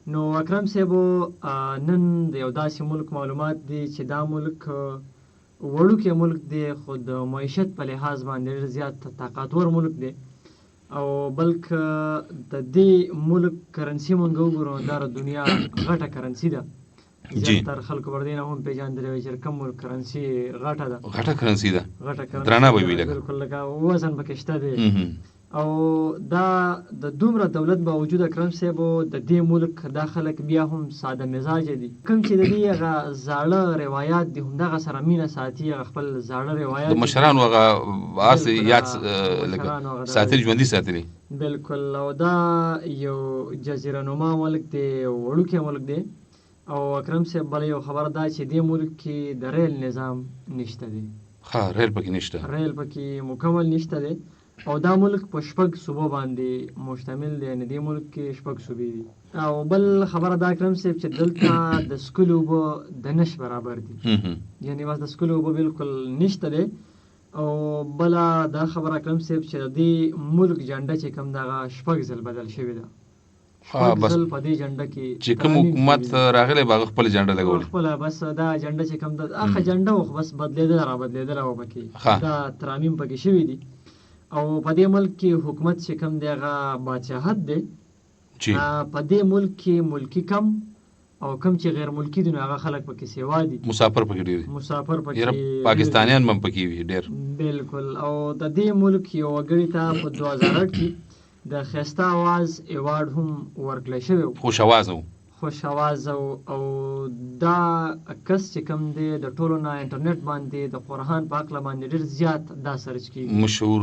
نو اکرم صاحب نن د یو داسې ملک معلومات دي چې دا ملک وړوکی ملک دی، خو د معیشت په لحاظ باندې ډېر زیات طاقتور ملک دی، او بلکې د دې ملک کرنسي مونږ وګورو دا د دنیا غټه کرنسي ده. زیاتر خلکو ور دې نه هم پیژندلی وي چې کوم ملک کرنسي غټه ده. غټه کرنسي ده، غټه کرنسي درانه به وي لکه بالکل لکه وزن پکې شته دی. او دا د دومره دولت باوجود اکرم صاحب د دې ملک دا خلک بیا هم ساده مزاجه دي. کوم چې د دې هغه زاړه روایات دي همدغه سره مینه ساتي، هغه خپل زاړه روایات د مشرانو هغه آس یاد لکه ساتلي ژوندي ساتلي. بالکل. او دا یو جزیره نما ملک دی، وړوکی ملک دی. او اکرم صاحب بله یو خبره دا چې دې ملک کې د ریل نظام نشته دی. ریل پکې نشته، ریل پکې مکمل نشته دی. او دا ملک په 6 صوبو باندې مشتمل دی، یعنې دې ملک کې 6 صوبې دي. او بل خبره دا اکرم صاحب چې دلته د سکلو اوبه د نش برابر دي، یعنې بس د سکلو اوبه بالکل نشته دی. او بله دا خبره اکرم صاحب چې د دې ملک جنډه چې کوم دغه 6 ځل بدل شوې ده. بس ځل په دې جنډه کې چې کوم حکومت راغلی به هغه خپل جنډه لګولې، خپله بس دا جنډه چې کوم ده هغه جنډه وه، بس بدلېدله را بدلېدله وه پکې، دا ترامیم پکې شوي دي. او په دې ملک کې حکومت چې کوم دی هغه بادشاهت دی. په دې ملک کې ملکي کم او کم چې غیر ملکي دي نو هغه خلک پکې سیوا دي، مسافر پکې ډېر دي، مسافر پکې پاکستانیان هم پکې وي ډېر. بالکل. او د دې ملک یو وګړي ته په 2008 کې د ښایسته اواز ایوارډ هم ورکړی شوی و. خوش اواز و، خوش اواز. او دا کس چې کوم دی د ټولو نه انټرنیټ باندې د قرآن په هکله باندې ډېر زیات دا سرچ کېږي، مشهور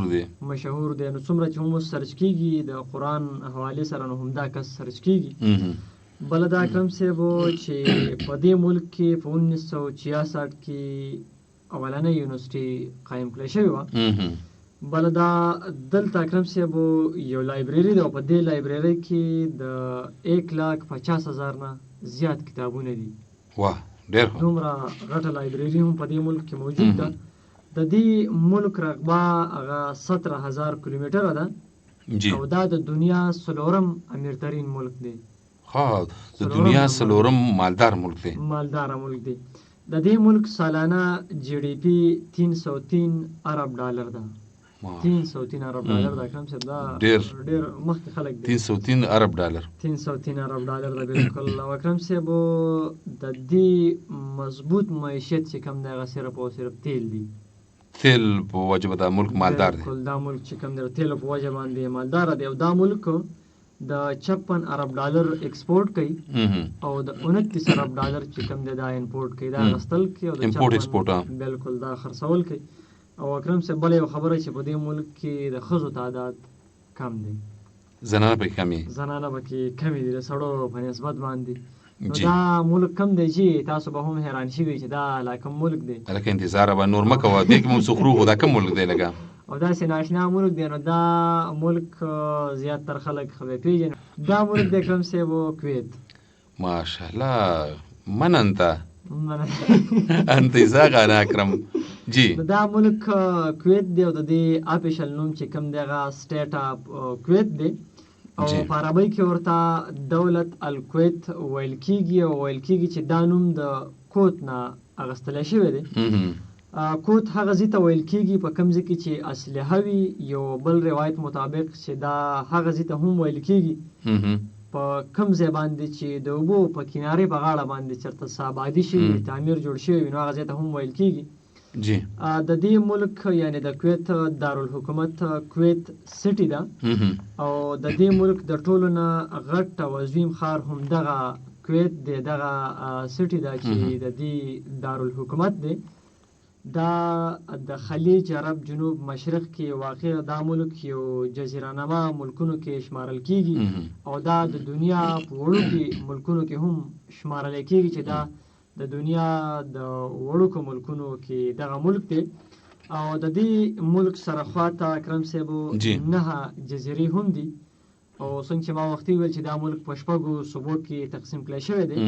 دی. نو څومره چې هم سرچ کېږي د قرآن حوالې سره، نو هم دا کس سرچ کېږي. بله دا اکرم صاحب چې په دې ملک کې په 1966 کې اولنۍ یونیورسټي قایم کړی شوې وه. بله دا دلته اکرم صاحب یو لایبرري ده، او په دې لایبرري کې د 1,50,000 نه زیات کتابونه دي. واه ډېر ښه. دومره غټه لایبرري هم په دې ملک کې موجود ده. د دې ملک رقبه هغه 17,000 کیلومتره ده. او دا د دنیا 4م امیرترین ملک دی. د دنیا 4م مالدار ملک دی. مالداره ملک دی. د دې ملک سالانه جی ډي پی 303 ارب ډالر ده. 303 ارب ډالر ده اکرم صاحب، دا ډېر مخکې خلک دي. 303 ارب ډالر 303 ارب ډالر ده بالکل. او اکرم صاحب د دې مضبوط معیشت چې کوم دی هغه صرف او صرف تیل دي. تیل په وجه به دا ملک مالدار دی. بالکل. دا ملک چې کوم دی تیل په وجه باندې مالدار دی. او دا ملک د 56 ارب ډالر ایکسپورټ کوي، او د 29 ارب ډالر چې کوم دی دا امپورټ کوي، دا غستل کوي، او د امپورټ ایکسپورټ بالکل دا خرڅول کوي. او اکرم صاحب بله یو خبره چې په دې ملک کې د ښځو تعداد کم دی، زنانه پکې کمې، زنانه پکې کمې دي د سړو په نسبت باندې. نو دا ملک کم دی چې تاسو به هم حیران شوي چې دا لا کوم ملک دی. لکه انتظار به نور مه کوه، دې کې مو سخرو خو دا کوم ملک دی لکه. او داسې ناشنا ملک دی. نو دا ملک زیاتر خلک خو به پېژني. دا ملک دی اکرم صاحب کویت. ماشاءالله مننته انت زاغه انا اکرم جی. دا ملک کویت دی، او د دې آفیشل نوم چې کوم دی هغه سټیټ اف کویت دی. او په عربۍ کې ورته دولت الکویت ویل کېږي، او ویل کېږي چې دا نوم د کوت نه اخیستلی شوی دی. کوت هغه ځای ته ویل کېږي په کوم ځای کې چې اسلحه وي. یو بل روایت مطابق چې دا هغه ځای ته هم ویل کېږي په کوم ځای باندې چې د اوبو په کنارې په غاړه باندې چېرته څه آبادي شوي، تعمیر جوړ شوی وي، نو هغه ځای ته هم ویل کېږي. د دې ملک یعنی د کویت دارالحکومت کویت سټي ده. او د دې ملک د ټولو نه غټ او عظیم ښار هم دغه کویت دی، دغه سټي ده چې د دې دارالحکومت دی. دا د خلیج عرب جنوب مشرق کې واقع دا ملک یو جزیره نما ملکونو کې شمارل کېږي، او دا د دنیا په وړوکي ملکونو کې هم شمارل کېږي چې دا د دنیا د وړوکو ملکونو کې دغه ملک دی. او د دې ملک سره خواته اکرم صاحب 9 جزیرې هم دي. او څنګه چې ما وختي ویل چې دا ملک په 6 صوبو کې تقسیم کړی شوی دی.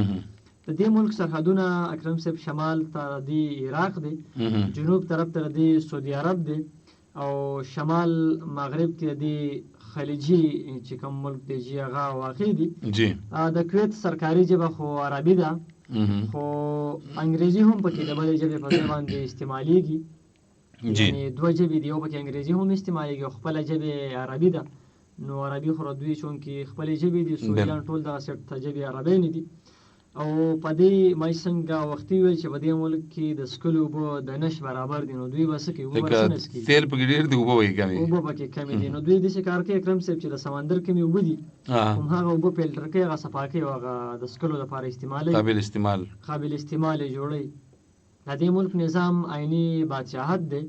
د دې ملک سرحدونه اکرم صاحب شمال ته دی عراق دی، جنوب طرف ته دی سعودي عرب دی، او شمال مغرب کې دی خلیجي چې کوم ملک دی چې هغه واقع دي. جی د کویت سرکاري ژبه خو عربي ده، خو انګریزي هم پکې د بلې ژبې په ځای باندې استعمالیږي. یعنې دوه ژبې دي، یو پکې انګریزي هم استعمالیږي او خپله ژبې عربي ده. نو عربي خو دوی چونکې خپلې ژبې دي، سوریان ټول دغه سیټ ته ژبې عربۍ نه دي. او په دې ما څنګه وختي ویل چې په دې ملک کې د څښلو اوبه د نش برابر دي، نو دوی به څه کوي؟ اوبه به څه نڅکي؟ تیل پکې ډېر دي، اوبه پکې کمې دي. اوبه پکې کمې دي. نو دوی داسې کار کوي اکرم صاحب چې د سمندر کمې اوبه دي هماغه اوبه فلټر کوي، هغه صفا کوي او هغه د څښلو لپاره استعمالوي، قابل استعمال یې جوړوي. د دې ملک نظام عیني بادشاهت دی.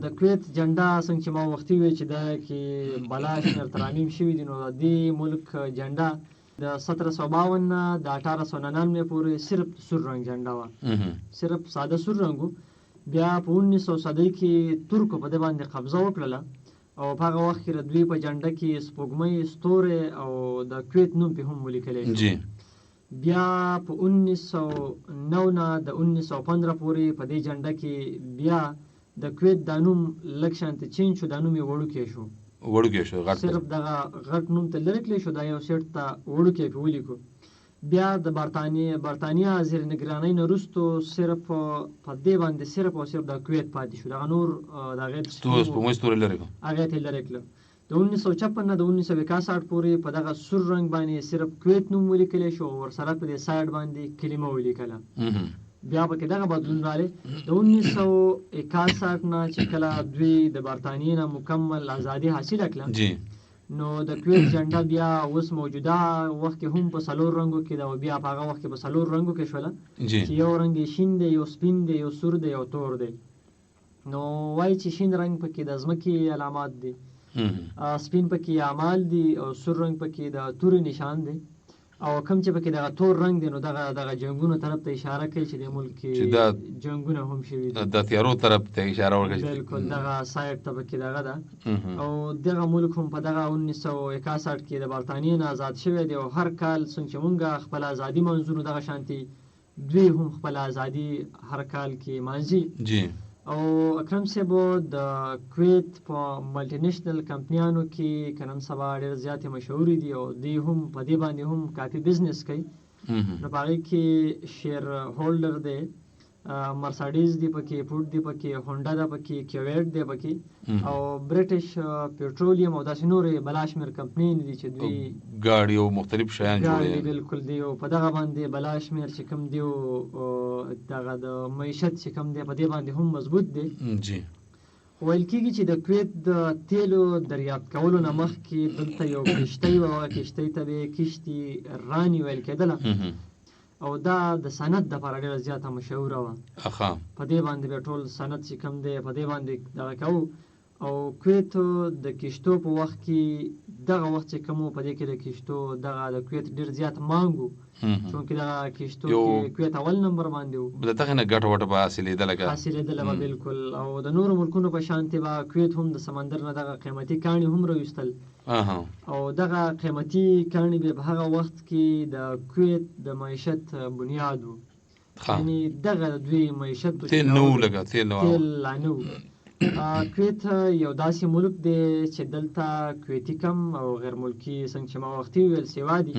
د کویت جنډا څنګه چې ما وختي ویل چې دا کې بلا شمېر ترامیم شوي دي، نو د دې ملک جنډا د 1752 نه د 1899 پورې صرف سور رنګ جنډا وه، صرف ساده سور رنګ و. بیا په 1900 صدۍ کې ترکو په دې باندې قبضه وکړله او په هغه وخت کې د دوی په جنډه کې سپوږمۍ، ستوری او د کویت نوم پې هم ولیکلی شو. بیا په 1909 نه د 1915 پورې په دې جنډه کې بیا د کویت دا نوم لږ شانتې چینج شو، دا نوم یې وړوکی شو، صرف دغه غټ نوم ته لرې کړی شو، دا یو سیټ ته وړوکی پې ولیکو. بیا د برطانیه زیر نګرانۍ نه وروستو صرف په دې باندې صرف او صرف د کویت پاتې شو، دغه نور د هغې هغې ته یې لرې کړه. د 1956 نه د 1961 پورې په دغه سور رنګ باندې صرف کویت نوم ولیکلی شو او ورسره په دې سایډ باندې کلمه ولیکله. بیا پکې دغه بدلون راغلی د 1961 نه چې کله دوی د برطانیې نه مکمل ازادي حاصله کړه، نو د کویت جنډه بیا اوس موجوده وخت کې هم په 4 رنګو کې ده، او بیا په هغه وخت کې په 4 رنګو کې شوله چې یو رنګ یې شین دی، یو سپین دی، یو سور دی، یو تور دی. نو وایي چې شین رنګ پکې د ځمکې علامات دي، سپین پکې اعمال دي، او سور رنګ پکې د تورې نشان دی، او کوم چې پکې دغه تور رنګ دی نو دغه جنګونو طرف ته اشاره کوي چې د ملک کې جنګونه هم شوي دي، د تیارو طرف ته اشاره ورکوي. بالکل دغه سایډ ته پکې دغه ده. او دغه ملک هم په دغه 1961 کې د برطانیې نه آزاد شوی دی، او هر کال څنګه چې مونږ خپل ازادي منځو نو دغه شانتي دوی هم خپل ازادي هر کال کې مانځي. او اکرم صاحب د کویت په ملټي نیشنل کمپنیانو کې که نن سبا ډېر زیاتې مشهورې دي او دوی هم په دې باندې هم کافي بزنس کوي. نو په هغې کې شیر هولډر دی، مرسډیز دی پکې، فورډ دی پکې، هونډا ده پکې، کیویټ دی پکې، او برټش پټرولیم او داسې نورې بلا شمېر کمپنۍ دي چې دوی ګاډي او مختلف شیان جوړوي. بالکل دی، او په دغه باندې بلا شمېر چې کوم دی دغه د معیشت چې کوم دی په دې باندې هم مضبوط دی. ویل کېږي چې د کویت د تیلو دریافت کولو نه مخکې دلته یو کښتۍ وه، هغه کښتۍ ته به یې کشتي راني ویل کېدله، او دا د صنعت دپاره ډېره زیاته مشهوره وه. په دې باندې به ټول صنعت چې کوم دی په دې باندې دغه کوو. او کویت د کښتو په وخت کې دغه وخت چې کوم په دې کې د کښتو دغه د کویت ډېر زیات مانګ و، چونکې دغه کښتو کې کویت اول نمبر باندې و، د دغې نه ګټه وټه به حاصلېدله به بالکل. او د نورو ملکونو په شانتې به کویت هم د سمندر نه دغه قیمتي کاڼي هم راویستل، او دغه قیمتي کاڼي به په هغه وخت کې د کویت د معیشت بنیاد و. یعنې دغه د دوی معیشت تیل نه و، لږه تیل لا نه و. کویت یو داسې ملک دی چې دلته کویتي کم او غیر ملکي څنګه چې ما وختي ویل سیوا دي.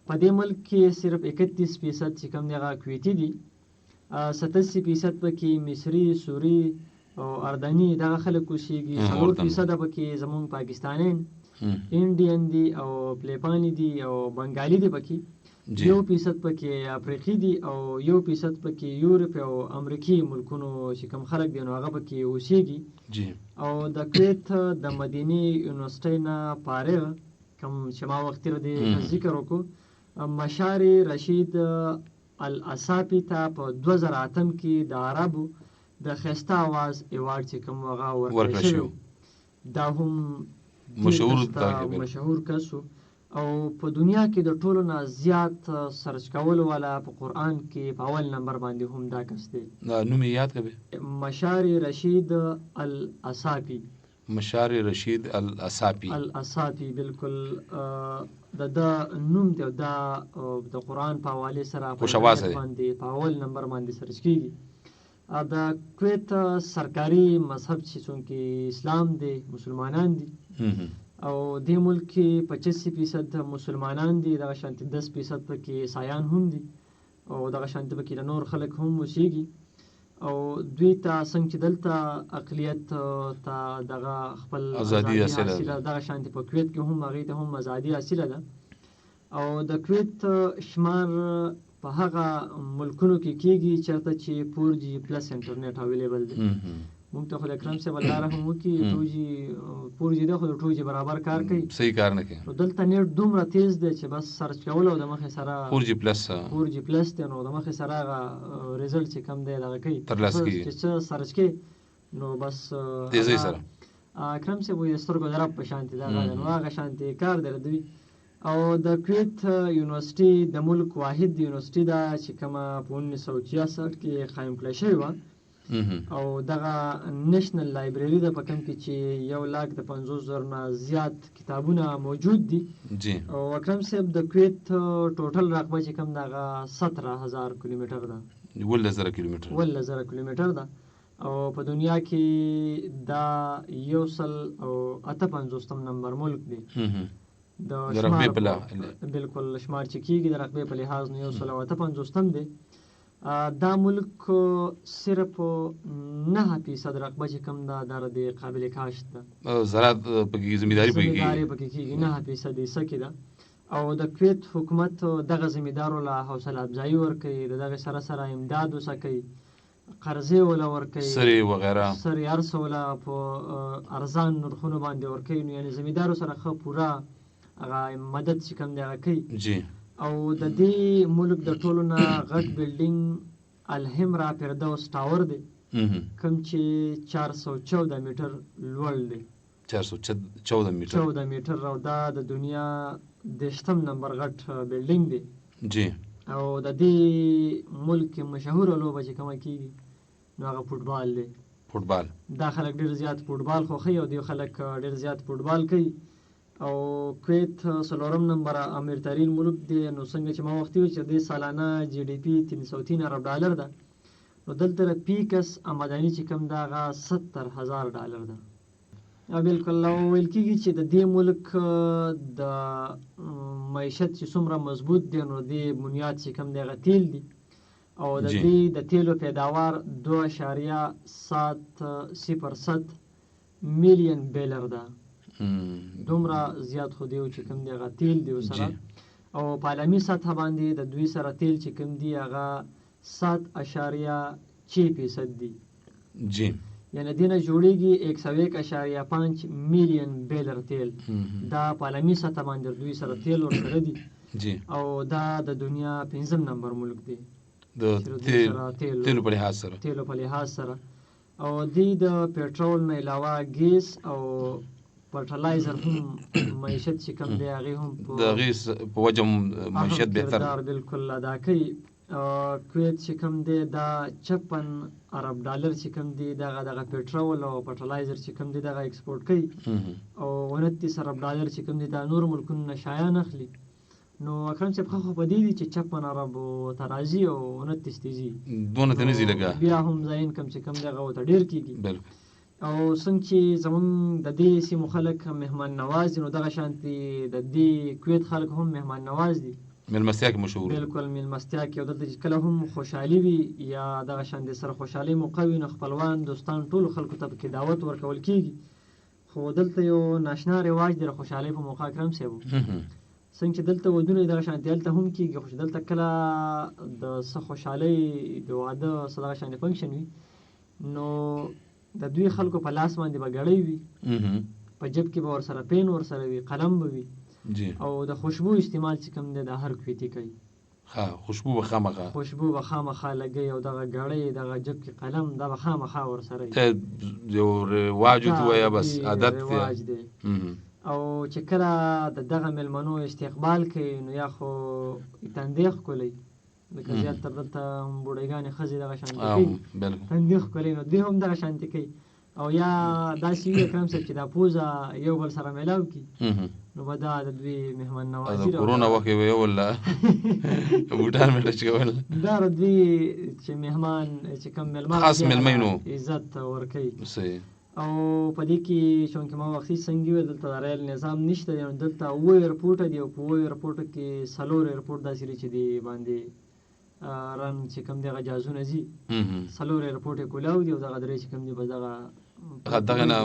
په دې ملک کې صرف 31% چې کم دی هغه کویتي دي، 87% پکې مصري، سوري او اردني دغه خلک اوسېږي، 4% پکې زمونږ پاکستانیان، انډین دي او فلیپاني دي او بنګالي دي پکې، 1% پکې افریقي دي، او 1% پکې یورپ او امریکي ملکونو چې کوم خلک دي نو هغه پکې اوسېږي. او د کویت د مدینې یونیورسټۍ نه فارغ کوم چې ما وختي د ذکر وکړو، مشار رشید الاساپي ته په 2008 کې د عربو د ښایسته اواز ایوارډ چې کوم هغه ورکړی شوی، دا هم مشهور کس و. او په دنیا کې د ټولو نه زیات سرچ کولو والا په قرآن کې په اول نمبر باندې هم دا کس دی. نوم یې یاد کړئ؟ مشار رشید الاساپي. مشار رشید الاساپي. الاساپي بالکل د نوم دی، دا د قرآن په حوالې سره په اول نمبر باندې سرچ کېږي. د کویت سرکاري مذهب چې څونکې اسلام دی، مسلمانان دي، او دې ملک کې 85% مسلمانان دي، دغه شانتي 10% پکې عیسایان هم دي او دغه شانتي پکې نور خلک هم اوسېږي. او دوی ته څنګه چې دلته اقلیت ته دغه خپل ازادي حاصله ده، دغه شانتي په کویت کې هم هغوی ته هم ازادي حاصله ده. او د کویت شمار په هغه ملکونو کې کېږي چېرته چې 4G پلس انټرنیټ اویلیبل دی. مونږ ته خو د اکرم صاحب الله رحم وکړي 4G ده، خو د 2G برابر کار کوي، صحیح کار نه کوي. نو دلته نیټ دومره تیز دی چې بس سرچ کول او د مخې سره 4G پلس دی، نو د مخې سره هغه ریزلټ چې کم دی دغه کوي ترلاسه کېږي، چې څه سرچ کوي نو بس تیزۍ سره اکرم صاحب وایي د سترګو د رب په شانتي دغه دی، نو هغه شانتي کار دی د دوی. او د کویت یونیورسټي د ملک واحد یونیورسټي ده چې کومه په 1966 کې قایم کړی شوې وه. او دغه نیشنل لایبرري ده په کوم کې چې 150,000 نه زیات کتابونه موجود دي. او اکرم صاحب د کویت ټوټل رقبه چې کوم دغه 17,000 کیلومتر ده، 11,000 کیلومتر ده. او په دنیا کې دا 158 نمبر ملک دی د رقبې په لحاظ، بالکل شمار چې کېږي د رقبې په لحاظ نو 158 دی. دا ملک صرف 9% رقبه چې کوم ده دا د قابل کاشت ده، زراعت پکې زمینداري پکې کېږي 9% یې سکې ده. او د کویت حکومت دغه زمیندارو له حوصله افزایي ورکوي، د دغې سره سره امداد وسه کوي، قرضې وله ورکوي، سرې وغیره سرې هر څه وله په ارزان نرخونو باندې ورکوي. نو یعنې زمیندارو سره ښه پوره هغه مدد چې کوم دی هغه کوي. او د دې ملک د ټولو نه غټ بلډینګ الهمرا فردوس ټاور دی کوم چې 414 میټر لوړ دی، 414 میټر، او دا د دنیا 10 نمبر غټ بلډینګ دی. او د دې ملک مشهوره لوبه چې کومه کېږي نو هغه فوټبال دی. دا خلک ډېر زیات فوټبال خوښوي او دوی خلک ډېر زیات فوټبال کوي. او کویت 4 نمبر امیر ترین ملک دی. نو څنګه چې ما وختي وي چې د سالانه GDP 303 ارب ډالر ده، نو دلته پیکس آمدني چې کوم ده هغه 70,000 ډالر ده. بالکل ویل کېږي چې د دې ملک د معیشت چې څومره مضبوط دی نو د بنیاد چې کوم دی هغه تیل دي. او د دې د تیلو پیداوار 2.707 میلیون بیلر ده، دومره زیات خو دی چې کوم دی هغه تیل دی سره. او په عالمي سطح باندې د دوی سره تیل چې کوم دی هغه 7.6% دی، یعنی دینه جوړیږي 101.5 میلیون بیلر تیل. دا په عالمي سطح باندې دوی سره تیل ورسره دي. او دا د دنیا 5 نمبر ملک دی د تیلو په لحاظ سره. او دوی د پېټرول نه علاوه ګیس او فرټلایزر هم معیشت چې کوم دی هغې هم د هغې په وجه معیشت بهتر بالکل ادا کوي. کویت چې کوم دی دا 56 ارب ډالر چې کوم دی دغه پېټرول او فرټلایزر چې کوم دی دغه ایکسپورټ کوي. او 29 ارب ډالر چې کوم دی دا نور ملکونو نه شایان اخلي. نو اکرم صاحب خو په دې دي چې 56 ارب ته راځي او 29 ته ځي، دونه ته نه ځي لږه، بیا هم ځای انکم چې کوم دی هغه ورته ډېر کېږي. او څنګه چې زمونږ د دې سیمو خلک مهمان نواز دي نو دغه شانتي د دې کویت خلک هم مهمان نواز دي، میلمستیا کې مشهور. بالکل میلمستیا کې. او دلته چې کله هم خوشحالي وي یا دغه شانتي سره خوشحالي موقع وي نو خپلوان دوستان ټولو خلکو ته پکې دعوت ورکول کېږي. خو دلته یو ناشنا رواج دی د خوشحالۍ په موقع اکرم صاحب، څنګه چې دلته ودونه دغه شانتي هلته هم کېږي. خو چې دلته کله د څه خوشحالۍ د واده څه دغه شانتي فنکشن وي نو د دوی خلکو په لاس باندې به ګړۍ وي، په جب کې به ورسره پین ورسره وي، قلم به وي. او د خوشبو استعمال چې کوم دی د هر کویتي کوي. خوشبو به خامخا لګوي او دغه ګړۍ دغه جب کې قلم دا به خامخا ورسره وي. یو رواج ورته وایه، بس عادت دی. او چې کله د دغه میلمنو استقبال کوي نو یا خو تندې ښکلوي، لکه زیاتره دلته بوډۍ ښځې دغه شانتي کوي، تندې ښکلوي، نو دوی هم دغه شانتي کوي. او یا داسې وي اکرم صاحب چې دا پوزه یو بل سره میلاو کړي نو به دا د دوی مهمان نوازي ده. کرونا وخت یې ویول بوټان مې ټچ کول، دا د دوی چې مهمان چې کوم میلمه خاص میلمه نو عزت ورکوي. او په دې کې چونکې ما وختي څنګه ویل دلته د ریل نظام نشته دی، نو دلته اووه ایرپورټه دي او په اووه ایرپورټو کې 4 ایرپورټ داسې دي چې دی باندې رن چې کوم دغه جهازونه ځي 4 ایرپورټ یې کولاو دي او دغه درې چې کوم دي بس دغه نه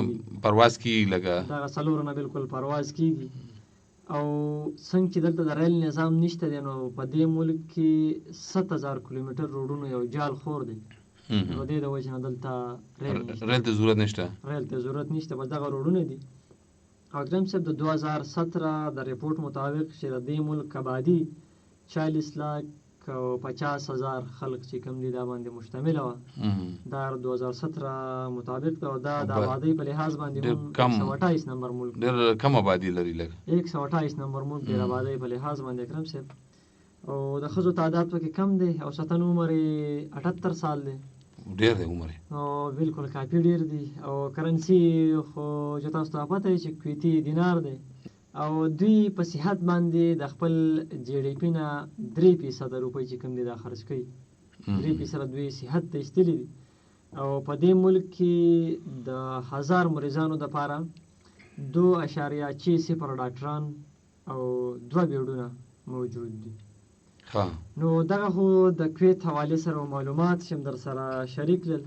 پرواز کیږي لکه دغه 4 نه بالکل پرواز کیږي. او څنګه چې دلته د ریل نظام نشته دی نو په دې ملک کې 7000 کیلومتر روډونو یو جال خور دی، نو دې د وجه نه دلته ریل ته ضرورت نشته، ریل ته ضرورت نشته، بس دغه روډونه دي. او دریم صاحب د 2017 د ریپورټ مطابق چې د دې ملک آبادي 40,50,000 خلق چې کوم دي دا باندې مشتمله وه، دا 2017 مطابق ده او دا د آبادۍ په لحاظ باندې هم 128 نمبر ملک، ډېر کم آبادي لري، لکه 128 نمبر ملک دی آبادۍ په لحاظ باندې اکرم صاحب. او د ښځو تعداد پکې کم دی، اوسطن عمر یې 78 سال دی، ډېر دی عمر او بالکل کافي ډېر دی. او کرنسي خو چې تاسو ته پته وي چې کویتي دینار دی، او دوی په صحت باندې د خپل جی ډي پي نه 3% روپۍ چې کوم دي دا خرڅ کوي، 3% دوی صحت ته ایستلي دي. او په دې ملک کې د 1000 مریضانو دپاره 2.60 ډاکټران او 2 بیډونه موجود دي. نو دغه خو د کویت حوالې سره معلومات چې در سره شریک کړل.